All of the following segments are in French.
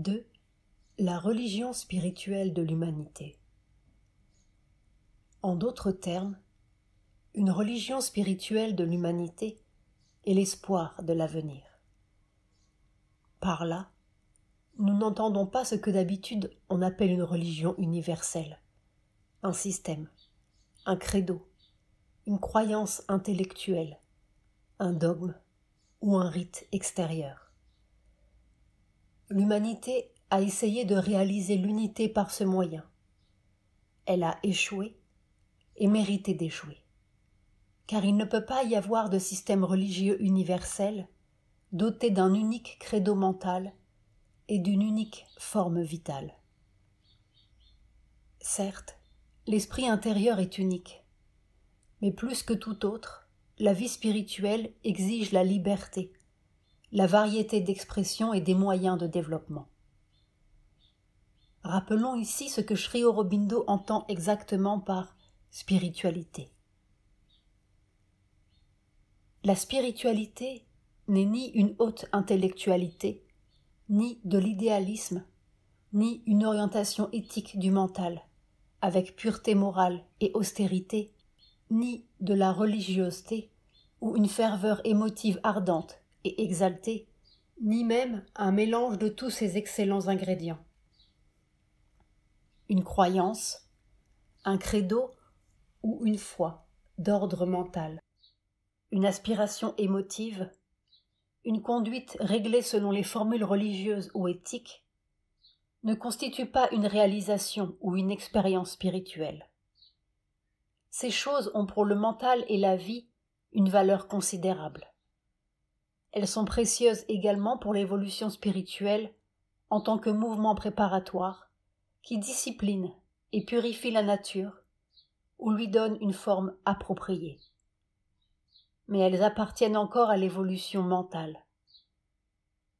2. La religion spirituelle de l'humanité. En d'autres termes, une religion spirituelle de l'humanité est l'espoir de l'avenir. Par là, nous n'entendons pas ce que d'habitude on appelle une religion universelle, un système, un credo, une croyance intellectuelle, un dogme ou un rite extérieur. L'humanité a essayé de réaliser l'unité par ce moyen. Elle a échoué et mérité d'échouer. Car il ne peut pas y avoir de système religieux universel doté d'un unique credo mental et d'une unique forme vitale. Certes, l'esprit intérieur est unique, mais plus que tout autre, la vie spirituelle exige la liberté, la variété d'expression et des moyens de développement. Rappelons ici ce que Sri Aurobindo entend exactement par spiritualité. La spiritualité n'est ni une haute intellectualité, ni de l'idéalisme, ni une orientation éthique du mental, avec pureté morale et austérité, ni de la religiosité ou une ferveur émotive ardente et exaltée, ni même un mélange de tous ces excellents ingrédients. Une croyance, un credo ou une foi d'ordre mental, une aspiration émotive, une conduite réglée selon les formules religieuses ou éthiques, ne constitue pas une réalisation ou une expérience spirituelle. Ces choses ont pour le mental et la vie une valeur considérable. Elles sont précieuses également pour l'évolution spirituelle en tant que mouvement préparatoire qui discipline et purifie la nature ou lui donne une forme appropriée. Mais elles appartiennent encore à l'évolution mentale.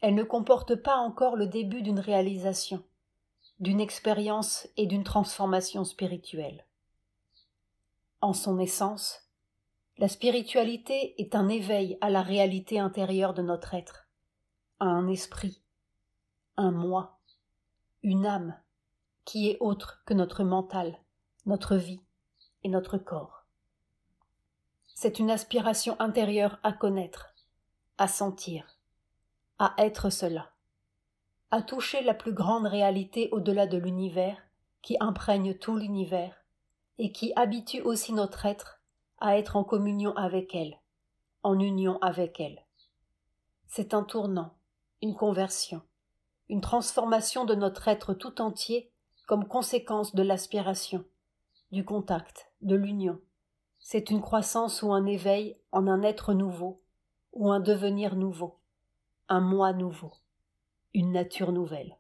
Elles ne comportent pas encore le début d'une réalisation, d'une expérience et d'une transformation spirituelle. En son essence, la spiritualité est un éveil à la réalité intérieure de notre être, à un esprit, un moi, une âme qui est autre que notre mental, notre vie et notre corps. C'est une aspiration intérieure à connaître, à sentir, à être cela, à toucher la plus grande réalité au-delà de l'univers qui imprègne tout l'univers et qui habitue aussi notre être à être en communion avec elle, en union avec elle. C'est un tournant, une conversion, une transformation de notre être tout entier comme conséquence de l'aspiration, du contact, de l'union. C'est une croissance ou un éveil en un être nouveau, ou un devenir nouveau, un moi nouveau, une nature nouvelle.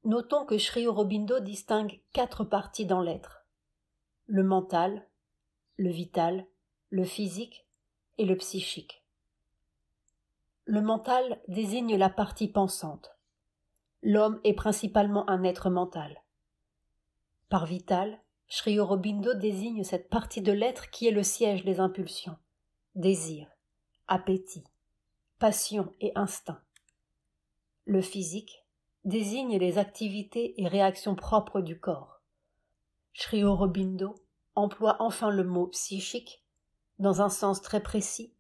Notons que Sri Aurobindo distingue 4 parties dans l'être: le mental, le vital, le physique et le psychique. Le mental désigne la partie pensante. L'homme est principalement un être mental. Par vital, Sri Aurobindo désigne cette partie de l'être qui est le siège des impulsions, désir, appétit, passion et instinct. Le physique désigne les activités et réactions propres du corps. Sri Aurobindo emploie enfin le mot psychique, dans un sens très précis,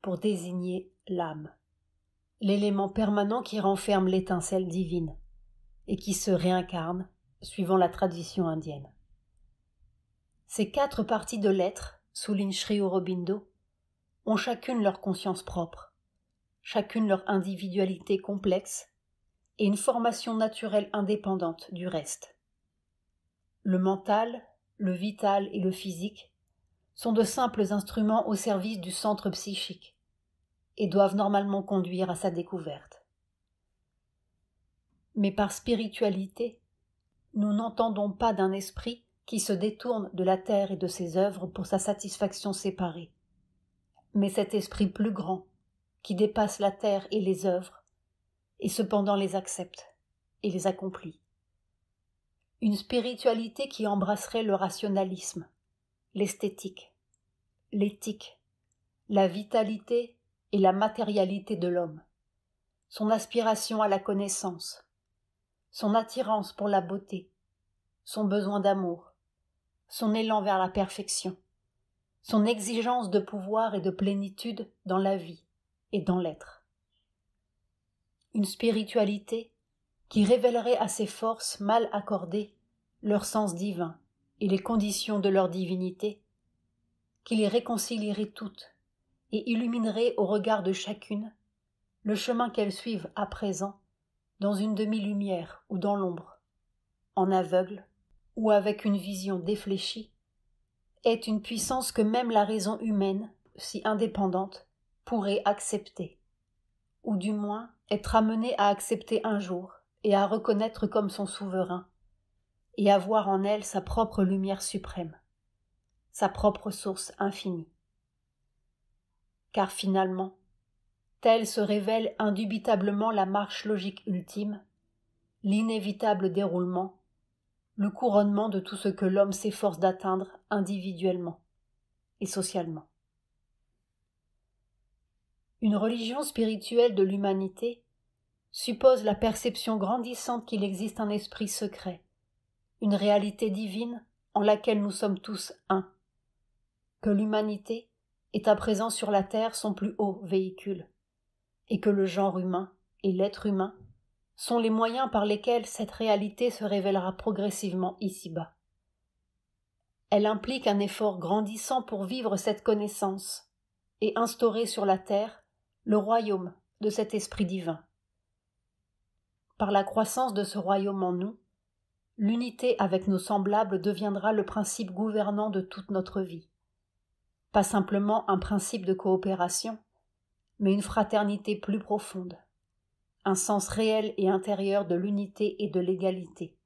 pour désigner l'âme, l'élément permanent qui renferme l'étincelle divine et qui se réincarne suivant la tradition indienne. Ces 4 parties de l'être, souligne Sri Aurobindo, ont chacune leur conscience propre, chacune leur individualité complexe et une formation naturelle indépendante du reste. Le mental, le vital et le physique sont de simples instruments au service du centre psychique et doivent normalement conduire à sa découverte. Mais par spiritualité, nous n'entendons pas d'un esprit qui se détourne de la terre et de ses œuvres pour sa satisfaction séparée, mais cet esprit plus grand, qui dépasse la terre et les œuvres, et cependant les accepte et les accomplit. Une spiritualité qui embrasserait le rationalisme, l'esthétique, l'éthique, la vitalité et la matérialité de l'homme, son aspiration à la connaissance, son attirance pour la beauté, son besoin d'amour, son élan vers la perfection, son exigence de pouvoir et de plénitude dans la vie et dans l'être. Une spiritualité qui révélerait à ces forces mal accordées leur sens divin et les conditions de leur divinité, qui les réconcilierait toutes et illuminerait au regard de chacune le chemin qu'elles suivent à présent dans une demi-lumière ou dans l'ombre, en aveugle ou avec une vision défléchie, est une puissance que même la raison humaine, si indépendante, pourrait accepter, ou du moins être amenée à accepter un jour et à reconnaître comme son souverain, et à voir en elle sa propre lumière suprême, sa propre source infinie. Car finalement, telle se révèle indubitablement la marche logique ultime, l'inévitable déroulement, le couronnement de tout ce que l'homme s'efforce d'atteindre individuellement et socialement. Une religion spirituelle de l'humanité suppose la perception grandissante qu'il existe un esprit secret, une réalité divine en laquelle nous sommes tous un, que l'humanité est à présent sur la terre son plus haut véhicule, et que le genre humain et l'être humain sont les moyens par lesquels cette réalité se révélera progressivement ici-bas. Elle implique un effort grandissant pour vivre cette connaissance et instaurer sur la terre le royaume de cet esprit divin. Par la croissance de ce royaume en nous, l'unité avec nos semblables deviendra le principe gouvernant de toute notre vie. Pas simplement un principe de coopération, mais une fraternité plus profonde, un sens réel et intérieur de l'unité et de l'égalité,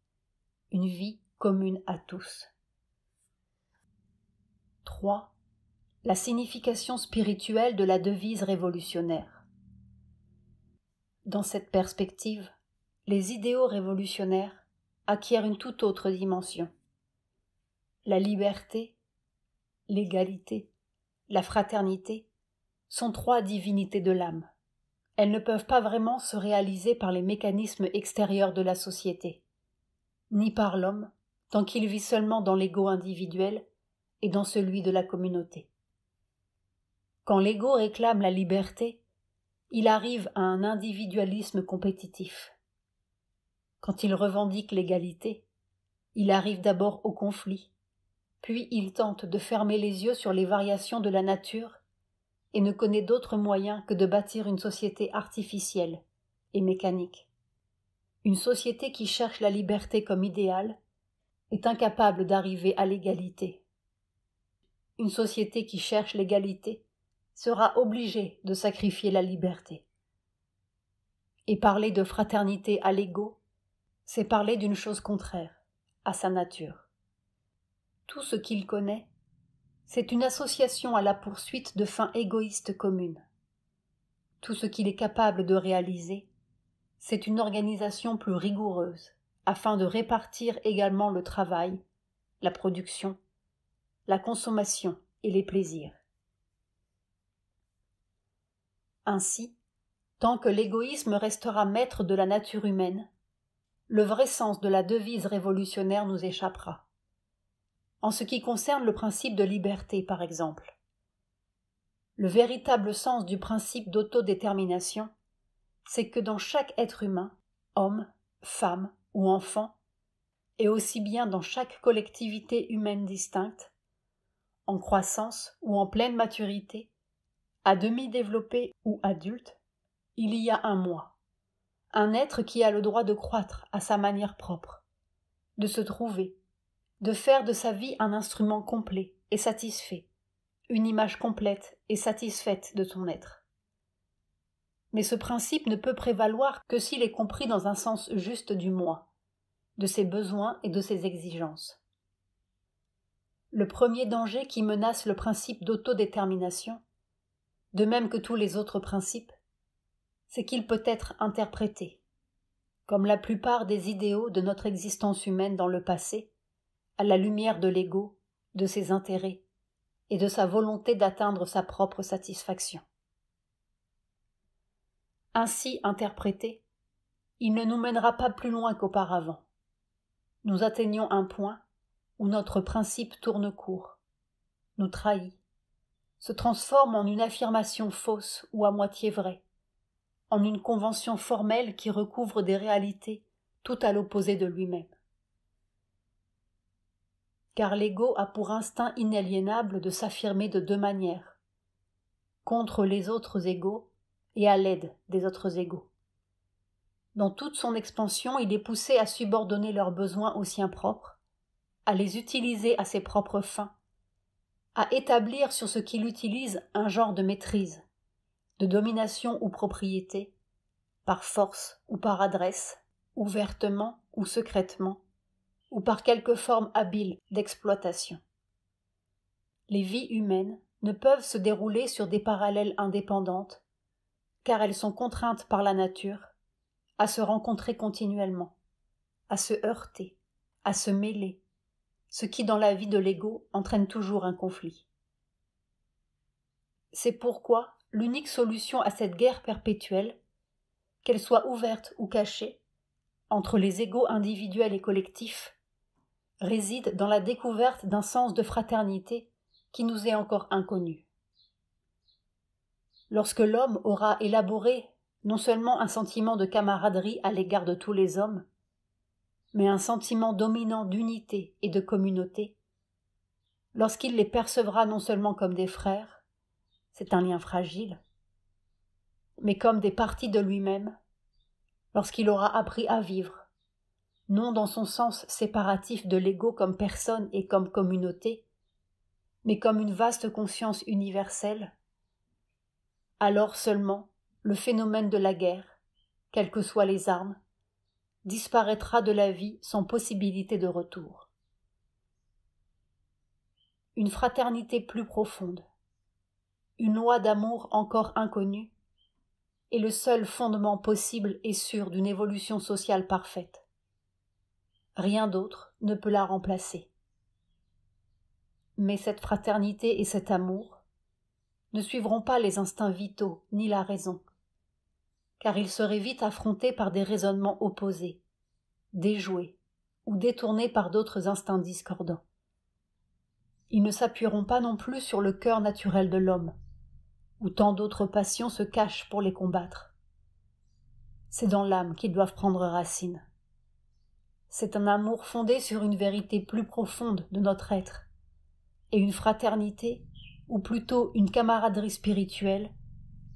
une vie commune à tous. 3. La signification spirituelle de la devise révolutionnaire. Dans cette perspective, les idéaux révolutionnaires acquièrent une toute autre dimension. La liberté, l'égalité, la fraternité sont 3 divinités de l'âme. Elles ne peuvent pas vraiment se réaliser par les mécanismes extérieurs de la société, ni par l'homme, tant qu'il vit seulement dans l'ego individuel et dans celui de la communauté. Quand l'ego réclame la liberté, il arrive à un individualisme compétitif. Quand il revendique l'égalité, il arrive d'abord au conflit, puis il tente de fermer les yeux sur les variations de la nature et ne connaît d'autre moyen que de bâtir une société artificielle et mécanique. Une société qui cherche la liberté comme idéal est incapable d'arriver à l'égalité. Une société qui cherche l'égalité sera obligée de sacrifier la liberté. Et parler de fraternité à l'ego, c'est parler d'une chose contraire, à sa nature. Tout ce qu'il connaît, c'est une association à la poursuite de fins égoïstes communes. Tout ce qu'il est capable de réaliser, c'est une organisation plus rigoureuse, afin de répartir également le travail, la production, la consommation et les plaisirs. Ainsi, tant que l'égoïsme restera maître de la nature humaine, le vrai sens de la devise révolutionnaire nous échappera. En ce qui concerne le principe de liberté, par exemple, le véritable sens du principe d'autodétermination, c'est que dans chaque être humain, homme, femme ou enfant, et aussi bien dans chaque collectivité humaine distincte, en croissance ou en pleine maturité, à demi développé ou adulte, il y a un moi, un être qui a le droit de croître à sa manière propre, de se trouver, de faire de sa vie un instrument complet et satisfait, une image complète et satisfaite de son être. Mais ce principe ne peut prévaloir que s'il est compris dans un sens juste du moi, de ses besoins et de ses exigences. Le premier danger qui menace le principe d'autodétermination, de même que tous les autres principes, c'est qu'il peut être interprété, comme la plupart des idéaux de notre existence humaine dans le passé, à la lumière de l'ego, de ses intérêts et de sa volonté d'atteindre sa propre satisfaction. Ainsi interprété, il ne nous mènera pas plus loin qu'auparavant. Nous atteignons un point où notre principe tourne court, nous trahit, se transforme en une affirmation fausse ou à moitié vraie, en une convention formelle qui recouvre des réalités tout à l'opposé de lui-même. Car l'ego a pour instinct inaliénable de s'affirmer de deux manières, contre les autres égaux et à l'aide des autres égaux. Dans toute son expansion, il est poussé à subordonner leurs besoins aux siens propres, à les utiliser à ses propres fins, à établir sur ce qu'il utilise un genre de maîtrise, de domination ou propriété, par force ou par adresse, ouvertement ou secrètement, ou par quelque forme habile d'exploitation. Les vies humaines ne peuvent se dérouler sur des parallèles indépendantes, car elles sont contraintes par la nature à se rencontrer continuellement, à se heurter, à se mêler, ce qui dans la vie de l'ego entraîne toujours un conflit. C'est pourquoi l'unique solution à cette guerre perpétuelle, qu'elle soit ouverte ou cachée, entre les égaux individuels et collectifs, réside dans la découverte d'un sens de fraternité qui nous est encore inconnu. Lorsque l'homme aura élaboré non seulement un sentiment de camaraderie à l'égard de tous les hommes, mais un sentiment dominant d'unité et de communauté, lorsqu'il les percevra non seulement comme des frères, c'est un lien fragile, mais comme des parties de lui-même, lorsqu'il aura appris à vivre, non dans son sens séparatif de l'ego comme personne et comme communauté, mais comme une vaste conscience universelle, alors seulement le phénomène de la guerre, quelles que soient les armes, disparaîtra de la vie sans possibilité de retour. Une fraternité plus profonde, une loi d'amour encore inconnue, est le seul fondement possible et sûr d'une évolution sociale parfaite. Rien d'autre ne peut la remplacer. Mais cette fraternité et cet amour ne suivront pas les instincts vitaux ni la raison, car ils seraient vite affrontés par des raisonnements opposés, déjoués ou détournés par d'autres instincts discordants. Ils ne s'appuieront pas non plus sur le cœur naturel de l'homme, où tant d'autres passions se cachent pour les combattre. C'est dans l'âme qu'ils doivent prendre racine. C'est un amour fondé sur une vérité plus profonde de notre être, et une fraternité, ou plutôt une camaraderie spirituelle,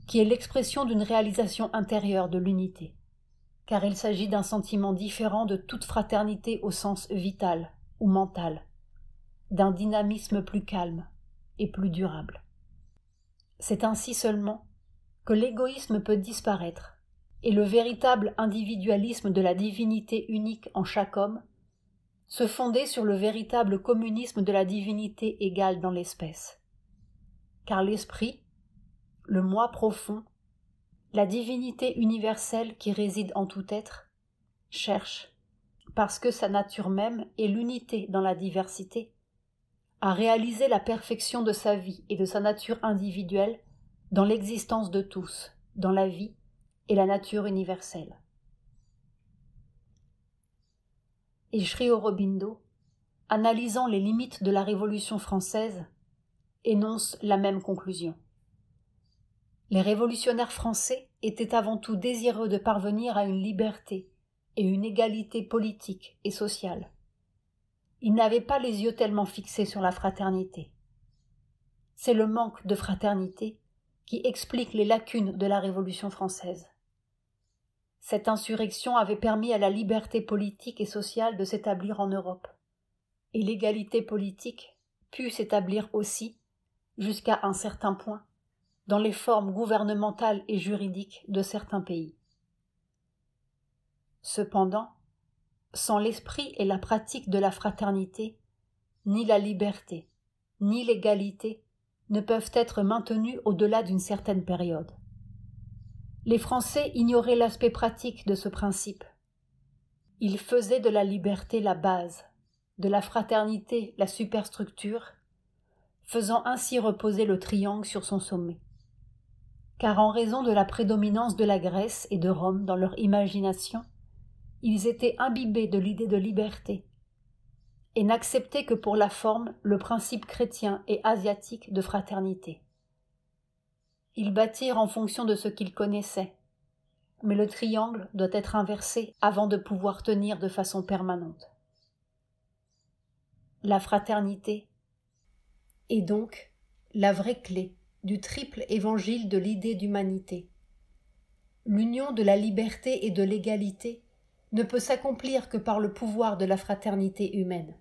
qui est l'expression d'une réalisation intérieure de l'unité, car il s'agit d'un sentiment différent de toute fraternité au sens vital ou mental, d'un dynamisme plus calme et plus durable. C'est ainsi seulement que l'égoïsme peut disparaître, et le véritable individualisme de la divinité unique en chaque homme se fonder sur le véritable communisme de la divinité égale dans l'espèce. Car l'esprit, le moi profond, la divinité universelle qui réside en tout être, cherche, parce que sa nature même est l'unité dans la diversité, à réaliser la perfection de sa vie et de sa nature individuelle dans l'existence de tous, dans la vie et la nature universelle. Et Sri Aurobindo, analysant les limites de la Révolution française, énonce la même conclusion. Les révolutionnaires français étaient avant tout désireux de parvenir à une liberté et une égalité politique et sociale. Ils n'avaient pas les yeux tellement fixés sur la fraternité. C'est le manque de fraternité qui explique les lacunes de la Révolution française. Cette insurrection avait permis à la liberté politique et sociale de s'établir en Europe, et l'égalité politique put s'établir aussi, jusqu'à un certain point, dans les formes gouvernementales et juridiques de certains pays. Cependant, sans l'esprit et la pratique de la fraternité, ni la liberté, ni l'égalité ne peuvent être maintenus au-delà d'une certaine période. Les Français ignoraient l'aspect pratique de ce principe. Ils faisaient de la liberté la base, de la fraternité la superstructure, faisant ainsi reposer le triangle sur son sommet. car en raison de la prédominance de la Grèce et de Rome dans leur imagination, ils étaient imbibés de l'idée de liberté, et n'acceptaient que pour la forme le principe chrétien et asiatique de fraternité. Ils bâtirent en fonction de ce qu'ils connaissaient, mais le triangle doit être inversé avant de pouvoir tenir de façon permanente. La fraternité est donc la vraie clé du triple évangile de l'idée d'humanité. L'union de la liberté et de l'égalité ne peut s'accomplir que par le pouvoir de la fraternité humaine.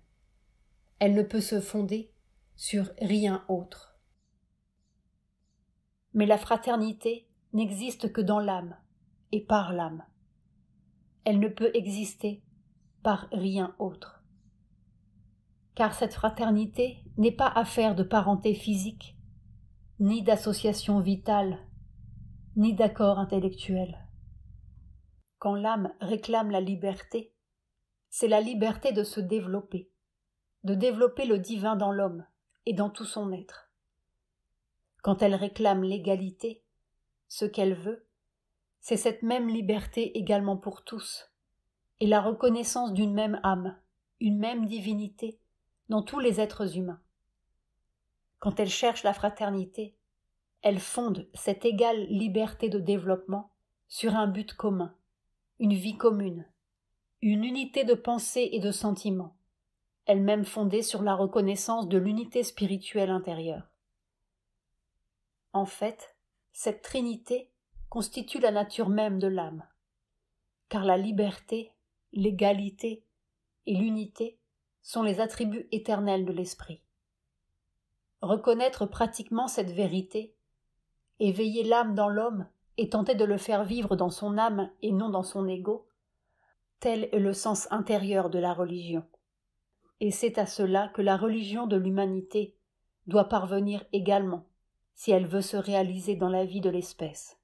Elle ne peut se fonder sur rien autre. Mais la fraternité n'existe que dans l'âme et par l'âme. Elle ne peut exister par rien autre. Car cette fraternité n'est pas affaire de parenté physique, ni d'association vitale, ni d'accord intellectuel. Quand l'âme réclame la liberté, c'est la liberté de se développer le divin dans l'homme et dans tout son être. Quand elle réclame l'égalité, ce qu'elle veut, c'est cette même liberté également pour tous, et la reconnaissance d'une même âme, une même divinité dans tous les êtres humains. Quand elle cherche la fraternité, elle fonde cette égale liberté de développement sur un but commun, une vie commune, une unité de pensée et de sentiment, elle-même fondée sur la reconnaissance de l'unité spirituelle intérieure. En fait, cette trinité constitue la nature même de l'âme, car la liberté, l'égalité et l'unité sont les attributs éternels de l'esprit. Reconnaître pratiquement cette vérité, éveiller l'âme dans l'homme et tenter de le faire vivre dans son âme et non dans son ego, tel est le sens intérieur de la religion. Et c'est à cela que la religion de l'humanité doit parvenir également, si elle veut se réaliser dans la vie de l'espèce.